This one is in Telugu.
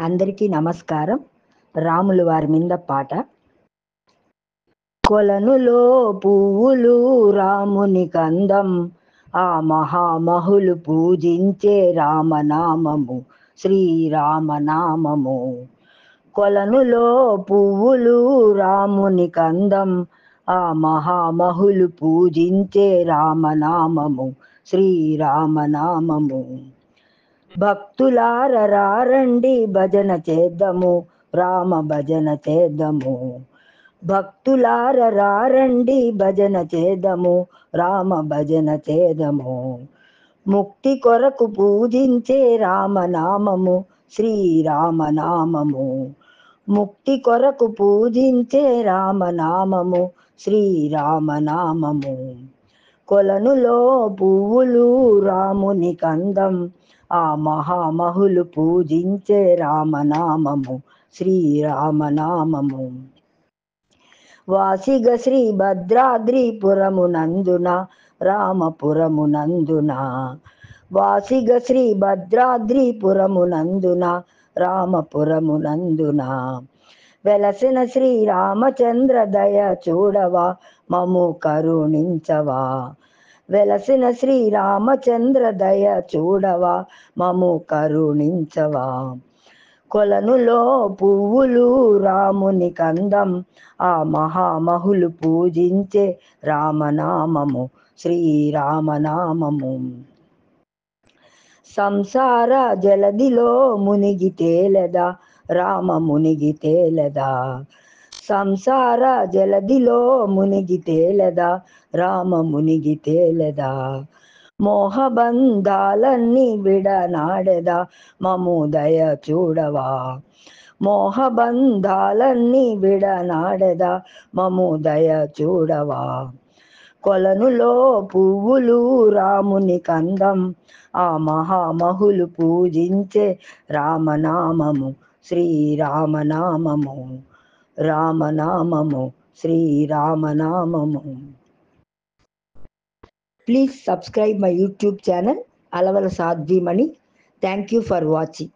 అందరికీ నమస్కారం. రాముల వారి మీద పాట. కొలనులో పువ్వులు రాముని కందం, ఆ మహామహులు పూజించే రామనామము శ్రీరామనామము. కొలనులో పువ్వులు రాముని కందం, ఆ మహామహులు పూజించే రామనామము శ్రీరామనామము. భక్తులార రండి భజన చేద్దాము, రామ భజన చేద్దాము. భక్తులార రండి భజన చేద్దాము, రామ భజన చేద్దాము. ముక్తి కొరకు పూజించే రామనామము శ్రీరామనామము. ముక్తి కొరకు పూజించే రామనామము శ్రీరామనామము. కొలనులో పువ్వులు రాముని కందం, ఆ మహామహులు పూజించే రామనామము శ్రీరామనామము. వాసిగ శ్రీ భద్రాద్రిపురమునందున రామపురమునందున, వాసిగ శ్రీ భద్రాద్రిపురమునందున రామపురమునందున, వెలసిన శ్రీరామచంద్ర దయ చూడవా మము కరుణించవా. వెలసిన శ్రీరామచంద్ర దయ చూడవా మము కరుణించవా. కొలనులో పువ్వులు రాముని కందం, ఆ మహామహులు పూజించే రామనామము శ్రీరామనామము. సంసార జలదిలో మునిగి తేలదా రామ మునిగి తేలదా. సంసార జలదిలో మునిగి తేలదా రామ మునిగి తేలదా. మోహబంధాలన్నీ విడనాడెదా మము దయ చూడవా. మోహబంధాలన్నీ విడనాడెదా మము దయ చూడవా. కొలనులో పువ్వులు రాముని కందం, ఆ మహామహులు పూజించే రామనామము శ్రీరామనామము. రామనామము శ్రీరామనామము. Please subscribe my YouTube channel, Alavala Sadhvimani. Thank you for watching.